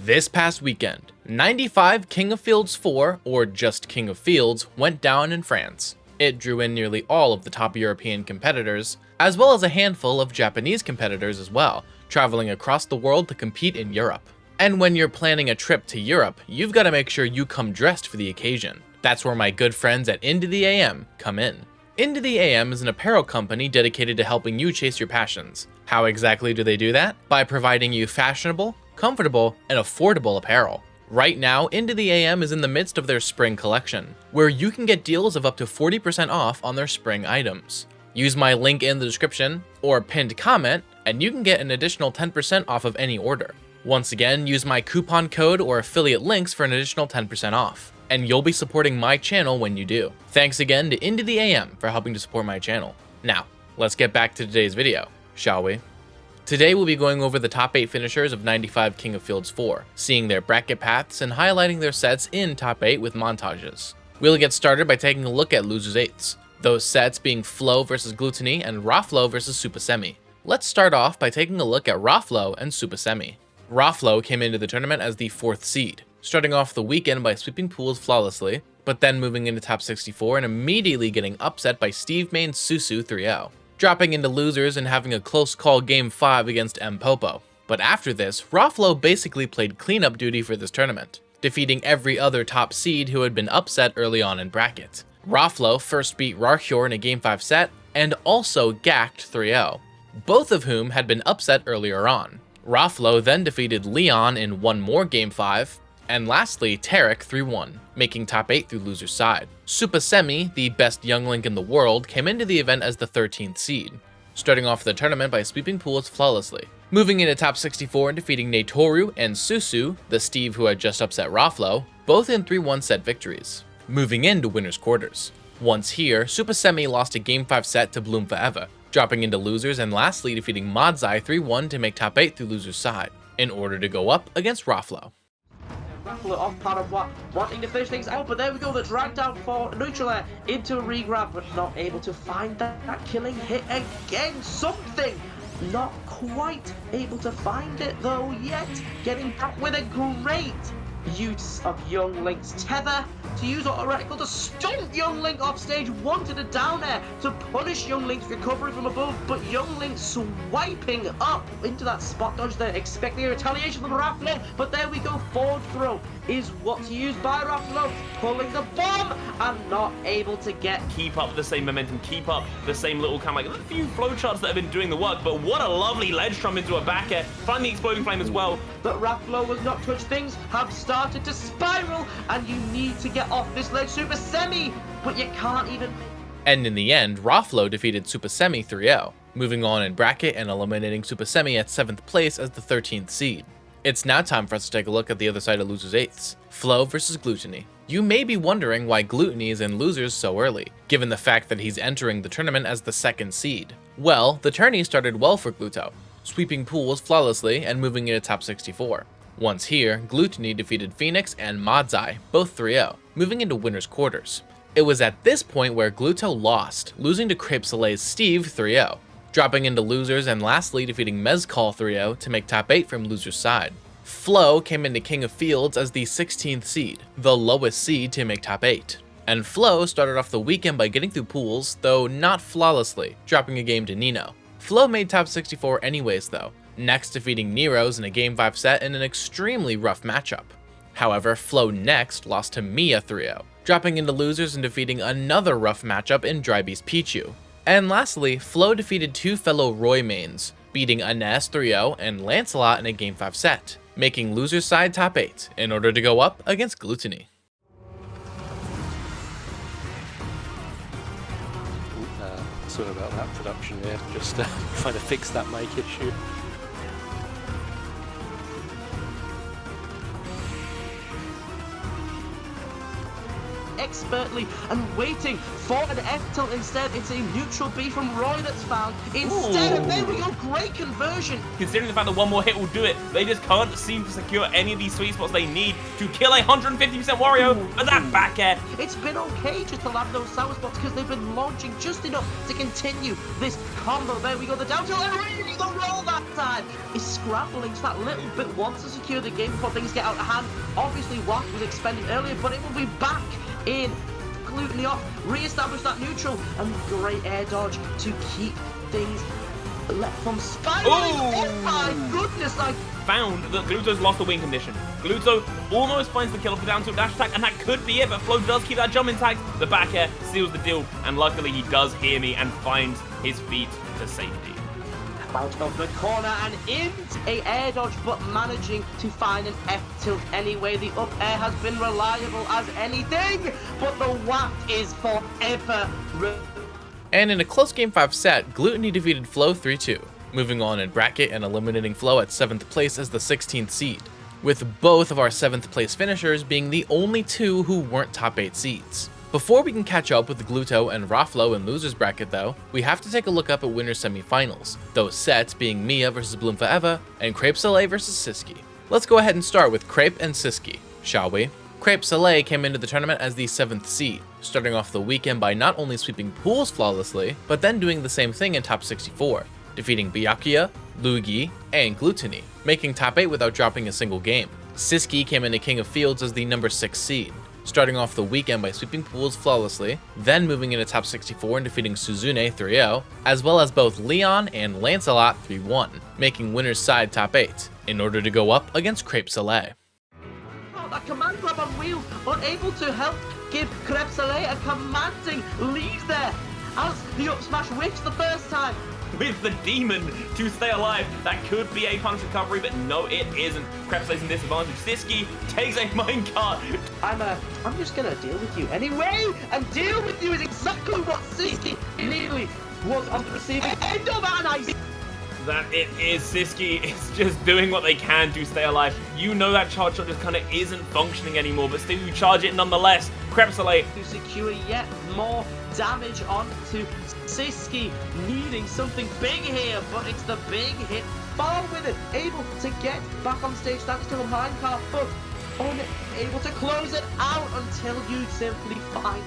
This past weekend, 95 King of Fields 4, or just King of Fields, went down in France. It drew in nearly all of the top European competitors, as well as a handful of Japanese competitors as well, traveling across the world to compete in Europe. And when you're planning a trip to Europe, you've got to make sure you come dressed for the occasion. That's where my good friends at Into the AM come in. Into the AM is an apparel company dedicated to helping you chase your passions. How exactly do they do that? By providing you fashionable, comfortable, and affordable apparel. Right now, Into the AM is in the midst of their spring collection, where you can get deals of up to 40% off on their spring items. Use my link in the description or pinned comment, and you can get an additional 10% off of any order. Once again, use my coupon code or affiliate links for an additional 10% off, and you'll be supporting my channel when you do. Thanks again to Into the AM for helping to support my channel. Now, let's get back to today's video, shall we? Today we'll be going over the top 8 finishers of 95 King of Fields 4, seeing their bracket paths and highlighting their sets in top 8 with montages. We'll get started by taking a look at losers 8s, those sets being Flow vs Gluttony and Raflow vs Super Semi. Let's start off by taking a look at Raflow and Super Semi. Raflow came into the tournament as the 4th seed, starting off the weekend by sweeping pools flawlessly, but then moving into top 64 and immediately getting upset by Steve Main's Susu 3-0. Dropping into losers and having a close call game 5 against Mpopo. But after this, Raflow basically played cleanup duty for this tournament, defeating every other top seed who had been upset early on in bracket. Raflow first beat Rarkyor in a game 5 set, and also gacked 3-0, both of whom had been upset earlier on. Raflow then defeated Leon in one more game 5, and lastly Tarek 3-1, making top 8 through loser's side. Super Semi, the best young link in the world, came into the event as the 13th seed, starting off the tournament by sweeping pools flawlessly, moving into top 64 and defeating Netoru and Susu, the Steve who had just upset Raflow, both in 3-1 set victories. Moving into winner's quarters. Once here, Super Semi lost a game 5 set to Bloom Forever, dropping into losers and lastly defeating Modzai 3-1 to make top 8 through loser's side, in order to go up against Raflow. Raffle it off, part of wanting to finish things out, but there we go, the drag down for neutral air into a regrab, but not able to find that killing hit again. Something not quite able to find it though yet, getting back with a great use of Young Link's tether to use auto reticle to stomp Young Link off stage, wanted a down air to punish Young Link's recovery from above, but Young Link swiping up into that spot dodge there, expecting a retaliation from Raflow, but there we go, forward throw is what's used by Raflow, pulling the bomb and not able to keep up the same momentum, keep up the same little kind of like a few flowcharts that have been doing the work, but what a lovely ledge trump into a back air, find the exploding flame as well. But Raflow was not touched, things have started to spiral and you need to get off this ledge, Super Semi, but you can't even. And in the end, Raflow defeated Super Semi 3-0, moving on in bracket and eliminating Super Semi at 7th place as the 13th seed. It's now time for us to take a look at the other side of losers 8s, Flow vs Gluttony. You may be wondering why Gluttony is in losers so early, given the fact that he's entering the tournament as the 2nd seed. Well, the tourney started well for Gluto, sweeping pools flawlessly and moving into top 64. Once here, Gluttony defeated Phoenix and Modzai, both 3-0, moving into winner's quarters. It was at this point where Gluto lost, losing to Crepe Soleil's Steve 3-0, dropping into losers and lastly defeating Mezcal 3-0 to make top 8 from loser's side. Flow came into King of Fields as the 16th seed, the lowest seed to make top 8. And Flow started off the weekend by getting through pools, though not flawlessly, dropping a game to Nino. Flow made top 64 anyways though, next defeating Nero's in a game 5 set in an extremely rough matchup. However, Flow next lost to Mia 3-0, dropping into losers and defeating another rough matchup in Drybeast Pichu. And lastly, Flow defeated 2 fellow Roy mains, beating Ines 3-0 and Lancelot in a game 5 set, making loser's side top 8 in order to go up against Gluttony. Sorry about that production here, just trying to fix that mic issue. expertly and waiting for an F tilt instead. It's a neutral B from Roy that's found instead, and there we go, great conversion. Considering the fact that one more hit will do it, they just can't seem to secure any of these sweet spots they need to kill a 150% Wario, but that back air. It's been okay just to land those sour spots because they've been launching just enough to continue this combo. There we go, the down tilt, and really the roll that time is scrambling just that little bit, wants to secure the game before things get out of hand. Obviously, Watt was expended earlier, but it will be back in. Gluteny off, re-establish that neutral, and great air dodge to keep things left from spiraling. Oh my goodness, I found that Gluto's lost the win condition. Gluto almost finds the kill off the down tilt dash attack, and that could be it, but Flo does keep that jump intact. The back air seals the deal, and luckily he does hear me and finds his feet to safety. Out of the corner and in a air dodge, but managing to find an F tilt anyway. The up air has been reliable as anything, but the waft is forever. And in a close Game 5 set, Gluteny defeated Flo 3-2, moving on in bracket and eliminating Flo at 7th place as the 16th seed, with both of our 7th place finishers being the only two who weren't top 8 seeds. Before we can catch up with Gluto and Raflo in losers bracket though, we have to take a look up at winners semifinals, those sets being Mia vs Bloom Forever and Crepe Soleil vs Siski. Let's go ahead and start with Crepe and Siski, shall we? Crepe Soleil came into the tournament as the 7th seed, starting off the weekend by not only sweeping pools flawlessly, but then doing the same thing in top 64, defeating Byakuya, Luigi, and Gluteny, making top 8 without dropping a single game. Siski came into King of Fields as the number 6 seed, starting off the weekend by sweeping pools flawlessly, then moving into top 64 and defeating Suzune 3-0, as well as both Leon and Lancelot 3-1, making winner's side top 8, in order to go up against Crepe Soleil. That command grab on wheels, unable to help give Crepe Soleil a commanding lead there, as the up smash whiffs the first time. With the demon to stay alive, that could be a punch recovery, but no, it isn't. Crepe Soleil's in disadvantage. Siski takes a minecart. I'm just gonna deal with you anyway, and deal with you is exactly what Siski immediately was on the receiving end of, and I that it is. Siski is just doing what they can to stay alive. You know that charge shot just kind of isn't functioning anymore, but still you charge it nonetheless. Crepe Soleil to secure yet more damage onto Siski, needing something big here, but it's the big hit. Far with it, able to get back on stage thanks to a minecart, but unable to close it out until you simply find.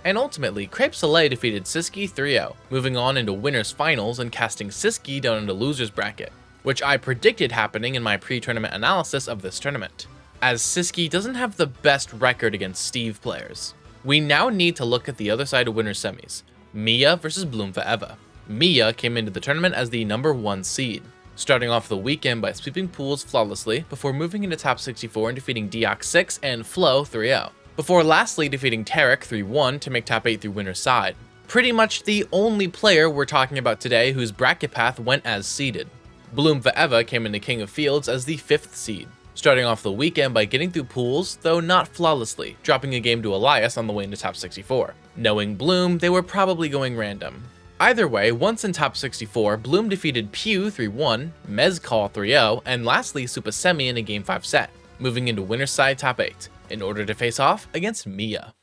And ultimately, Crepe Soleil defeated Siski 3-0, moving on into winners finals and casting Siski down into losers bracket, which I predicted happening in my pre-tournament analysis of this tournament, as Siski doesn't have the best record against Steve players. We now need to look at the other side of winners semis, Mia vs Bloom Forever. Mia came into the tournament as the number 1 seed, starting off the weekend by sweeping pools flawlessly before moving into top 64 and defeating Deox 6 and Flo 3-0. Before lastly defeating Tarek 3-1 to make top 8 through winner's side. Pretty much the only player we're talking about today whose bracket path went as seeded. Bloom Forever came into King of Fields as the 5th seed, starting off the weekend by getting through pools, though not flawlessly, dropping a game to Elias on the way into top 64. Knowing Bloom, they were probably going random. Either way, once in top 64, Bloom defeated Pew 3-1, Mezcal 3-0, and lastly Super Semi in a Game 5 set, moving into winner's side top 8. In order to face off against Mia.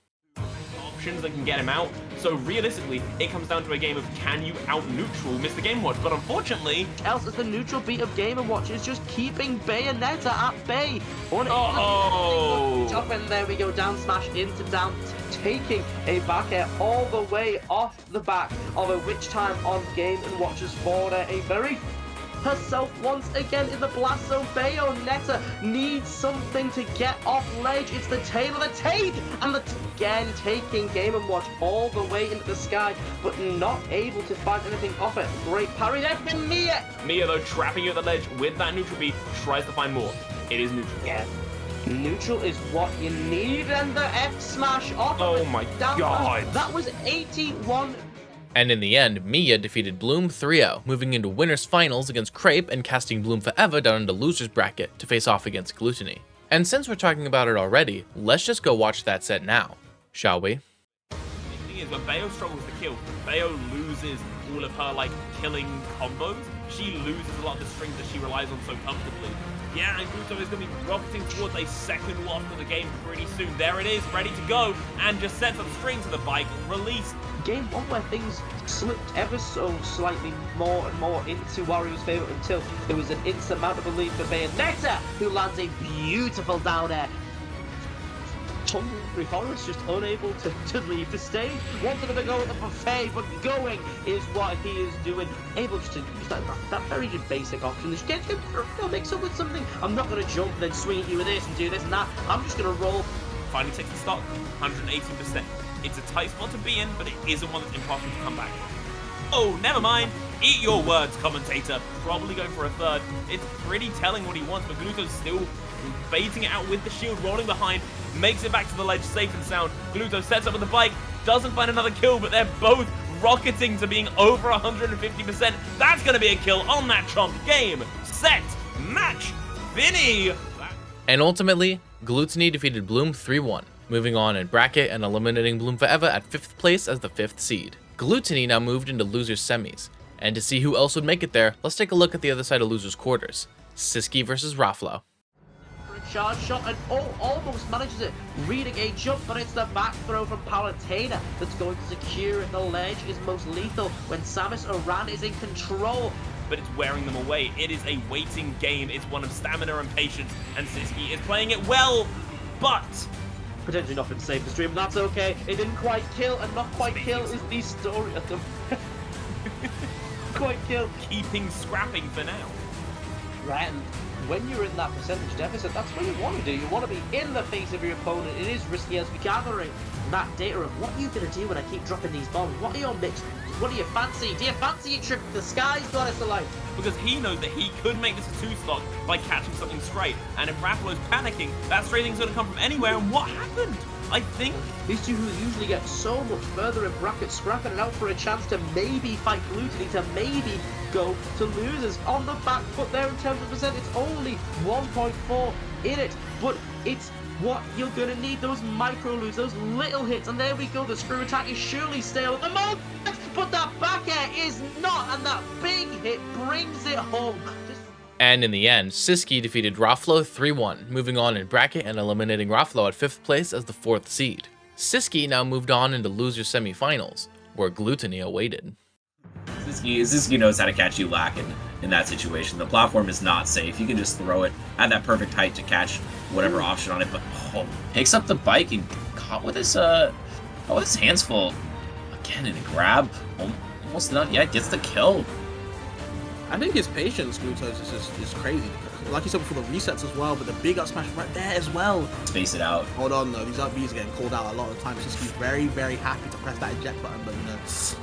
Options that can get him out, so realistically it comes down to a game of can you out neutral Mr. Game Watch, but unfortunately else as the neutral beat of Game & Watch is just keeping Bayonetta at bay. Up and there we go, down smash into down, taking a back air all the way off the back of a Witch Time on Game & Watch's border. A very herself once again in the blast zone. Bayonetta needs something to get off ledge. It's the tail of the tape, and again taking Game & Watch all the way into the sky, but not able to find anything off it. Great parry there from Mia. Mia though trapping you at the ledge with that neutral beat, tries to find more. It is neutral. Yeah. Neutral is what you need, and the F smash off. Oh my god. That was 81. And in the end, Mia defeated Bloom 3-0, moving into winners finals against Crepe and casting Bloom Forever down into losers bracket to face off against Gluteny. And since we're talking about it already, let's just go watch that set now, shall we? The thing is, when Bayo struggles to kill, Bayo loses all of her killing combos, she loses a lot of the strings that she relies on so comfortably. Yeah, and Gluto is going to be rocketing towards a second loss of the game pretty soon. There it is, ready to go, and just sets up strings to the bike, release. Game 1 where things slipped ever so slightly more and more into Wario's favour until there was an insurmountable lead for Bayonetta, who lands a beautiful down air. Hungry Horace just unable to leave the stage. Wanted to go at the buffet, but going is what he is doing. Able just to use that very basic option. Just get mix up with something. I'm not going to jump and then swing at you with this and do this and that. I'm just going to roll. Finally takes the stock, 118%. It's a tight spot to be in, but it isn't one that's impossible to come back. Oh, never mind. Eat your words, commentator. Probably going for a third. It's pretty telling what he wants, but Gluto's still baiting it out with the shield, rolling behind, makes it back to the ledge safe and sound. Gluto sets up with the bike, doesn't find another kill, but they're both rocketing to being over 150%. That's going to be a kill on that chomp. Game, set, match, Vinny! And ultimately, Glutony defeated Bloom 3-1, moving on in bracket and eliminating Bloom forever at 5th place as the 5th seed. Glutony now moved into losers semis, and to see who else would make it there, let's take a look at the other side of losers quarters. Siski versus Raflo. Charge shot and almost manages it. Reading a jump, but it's the back throw from Palutena that's going to secure it. The ledge is most lethal when Samus Aran is in control. But it's wearing them away. It is a waiting game. It's one of stamina and patience, and Siski is playing it well, but potentially not been safe to stream. That's okay. It didn't quite kill, and not quite kill is the story of them. Quite kill. Keeping scrapping for now. Right, and when you're in that percentage deficit, that's what you want to do. You want to be in the face of your opponent. It is risky as we gathering that data of what are you going to do when I keep dropping these bombs? What are your mixed? What do you fancy? Do you fancy a trip to the skies, Goddess Alive? Because he knows that he could make this a 2-slot by catching something straight. And if Rafalo's panicking, that straight thing's going to come from anywhere. And what happened? I think these two who usually get so much further in bracket, scrapping it out for a chance to maybe fight Glutony, to maybe go to losers. On the back foot there in terms of percent, it's only 1.4 in it, but it's what you're going to need, those micro loops, those little hits, and there we go, the screw attack is surely stale at the moment, but that back air is not, and that big hit brings it home. And in the end, Siski defeated Raflo 3-1, moving on in bracket and eliminating Raflo at 5th place as the 4th seed. Siski now moved on into loser semifinals, where Glutony awaited. Siski knows how to catch you lacking in that situation. The platform is not safe. You can just throw it at that perfect height to catch whatever option on it, but picks up the bike and caught with his hands full. Again, in a grab, almost not yet, gets the kill. I think his patience, Gluto's, is crazy. Like you said before, the resets as well, but the big up smash right there as well. Space it out. Hold on though, these up Bs are getting called out a lot of the time. He's very, very happy to press that eject button, but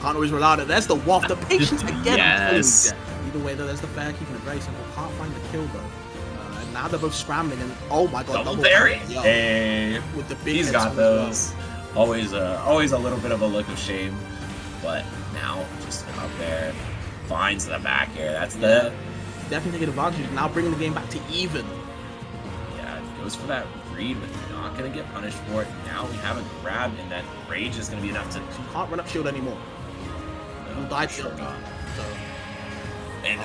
can't always rely on it. There's the waft, the patience again. Yes. Either way though, there's the fair, keeping it very simple. Can't find the kill though. And now they're both scrambling, and oh my god, double parry. Yeah. Hey, with the big he's got those. Well. Always a little bit of a look of shame, but now just out there. Finds the back air. That's the definitely taking advantage. Now bringing the game back to even. Yeah, he goes for that read, but not gonna get punished for it. Now we have a grab, and that rage is gonna be enough to. You can't run up shield anymore. No, you died sure not. So. And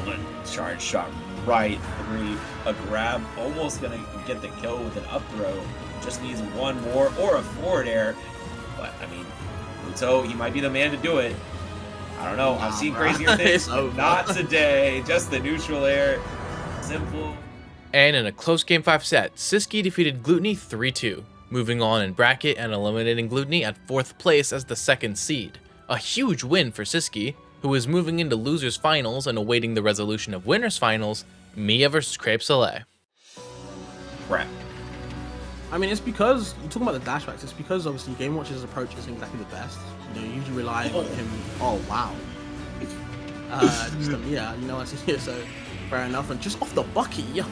the charge shot right through a grab, almost gonna get the kill with an up throw. Just needs one more or a forward air. But I mean, Gluto, he might be the man to do it. I don't know. I've seen crazier things. Not today. Just the neutral air. Simple. And in a close Game 5 set, Siski defeated Glutony 3-2, moving on in bracket and eliminating Glutony at 4th place as the 2nd seed. A huge win for Siski, who is moving into losers finals and awaiting the resolution of winners finals, Mia versus Crepe Soleil. Crap. I mean, it's because, you're talking about the dashbacks, it's because obviously Game Watch's approach isn't exactly the best. You know, you usually rely on him. Oh, wow. Yeah, you know what I see. So, fair enough. And just off the bucket, yo.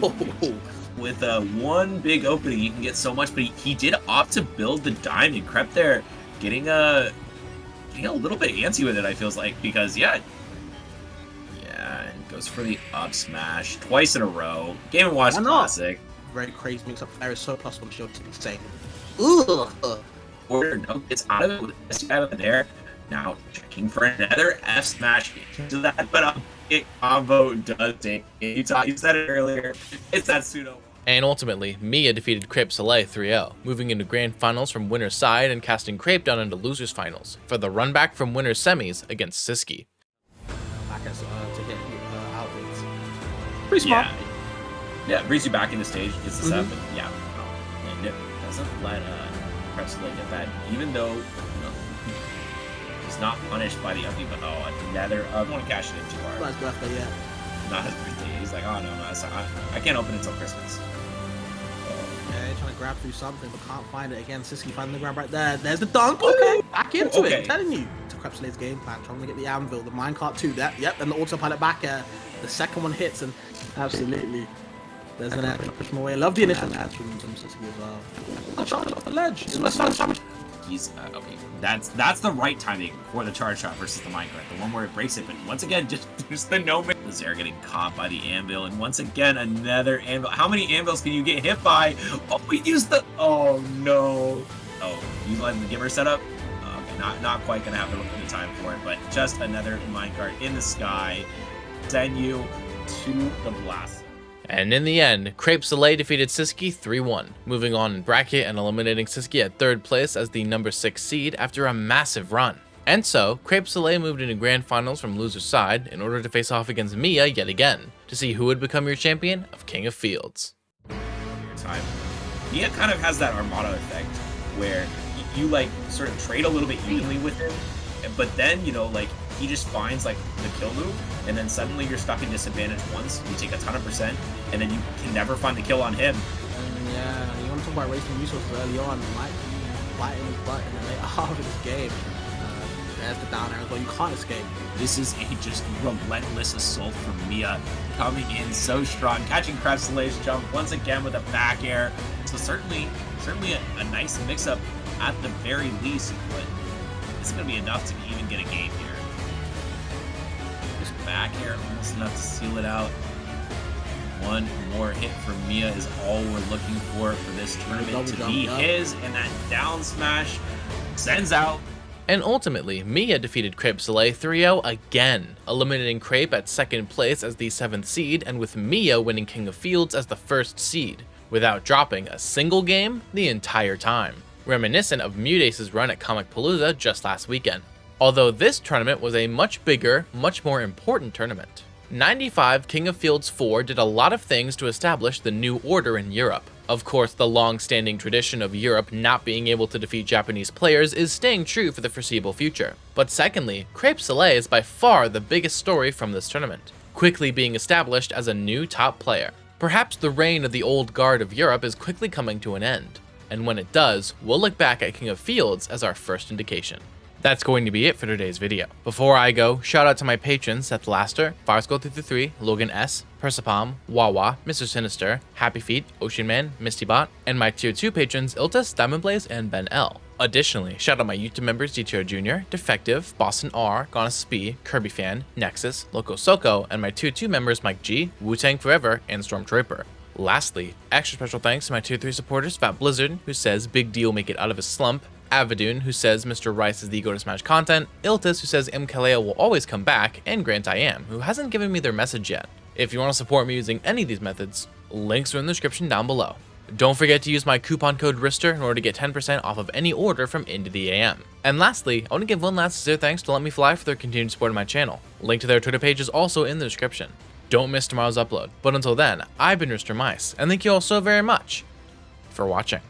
With one big opening, you can get so much, but he did opt to build the diamond. Crepe there, getting a little bit antsy with it, I feels like, because, and goes for the up smash twice in a row. Game & Watch classic. Very crazy mix up. There is so plus one shield to be insane. Ugh. Order no gets out of it with this guy over there. Now checking for another F smash into that, but it combo does take. You said it earlier. It's that pseudo. And ultimately, Mia defeated Crepe Soleil 3-0, moving into grand finals from winner's side and casting Crepe down into loser's finals for the run back from winner's semis against Siski. Back as, to hit outwards. Pretty smart. Yeah, brings you back into stage, gets the set, but yeah. And it doesn't let Crepe Soleil get that, even though he's not punished by the ugly, but another. I don't want to cash it in too hard. Not his birthday yet. Not his birthday. He's like, oh no, I can't open it until Christmas. Yeah, trying to grab through something, but can't find it again. Siski finding the grab right there. There's the dunk. Okay, back into it. I'm telling you. To Crepe Soleil's game plan, trying to get the anvil, the minecart too. Yep, and the autopilot back air. The second one hits, and absolutely. There's an air push my way. I love the initial ads from Siski as well. I'm trying off the ledge. He's okay. That's the right timing for the charge shot versus the minecart. The one where it breaks it, but once again, just the no. Zare getting caught by the anvil, and once again another anvil. How many anvils can you get hit by? Oh, we used the. Oh no. Oh, you letting the giver setup? Okay, not quite gonna have the time for it, but just another minecart in the sky. Send you to the blast. And in the end, Crepe Soleil defeated Siski 3-1, moving on in bracket and eliminating Siski at 3rd place as the number 6 seed after a massive run. And so, Crepe Soleil moved into grand finals from loser's side in order to face off against Mia yet again, to see who would become your champion of King of Fields. Time. Mia kind of has that Armada effect, where you like sort of trade a little bit evenly with him, but then, he just finds like the kill move, and then suddenly you're stuck in disadvantage once, you take a ton of %, and then you can never find the kill on him. Yeah, you want to talk about wasting resources early on, might be biting his butt in the later half of this game. There's the down air as well, you can't escape. This is a just relentless assault from Mia, coming in so strong, catching Crepe Soleil's jump once again with a back air. So certainly a nice mix-up at the very least, but it's going to be enough to even get a game here. Just back air, almost enough to seal it out. One more hit from Mia is all we're looking for this tournament to be his, and that down smash sends out. And ultimately, Mia defeated Crepe Soleil 3-0 again, eliminating Crepe at 2nd place as the 7th seed, and with Mia winning King of Fields as the 1st seed, without dropping a single game the entire time, reminiscent of Mudace's run at Comicpalooza just last weekend. Although this tournament was a much bigger, much more important tournament. 95 King of Fields 4 did a lot of things to establish the new order in Europe. Of course, the long-standing tradition of Europe not being able to defeat Japanese players is staying true for the foreseeable future. But secondly, Crepe Soleil is by far the biggest story from this tournament, quickly being established as a new top player. Perhaps the reign of the old guard of Europe is quickly coming to an end, and when it does, we'll look back at King of Fields as our first indication. That's going to be it for today's video. Before I go, shout out to my patrons Seth Laster, Fireskull333, Logan S, Persipalm, Wawa, Mr. Sinister, Happy Feet, Ocean Man, Mistybot, and my tier 2 patrons Iltis, Diamond Blaze, and Ben L. Additionally, shout out my YouTube members DTR Jr., Defective, Boston R, GonaSP, Kirby Fan, Nexus, Loco Soco, and my tier 2 members Mike G, Wu-Tang Forever, and Stormtrooper. Lastly, extra special thanks to my tier 3 supporters Fat Blizzard, who says big deal make it out of his slump, Avadoon, who says Mr. Rice is the Go to Smash content, Iltis, who says MKLeo will always come back, and Grant I Am, who hasn't given me their message yet. If you want to support me using any of these methods, links are in the description down below. Don't forget to use my coupon code RISTER in order to get 10% off of any order from Into the AM. And lastly, I want to give one last sincere thanks to Let Me Fly for their continued support of my channel. Link to their Twitter page is also in the description. Don't miss tomorrow's upload. But until then, I've been RisterMice, and thank you all so very much for watching.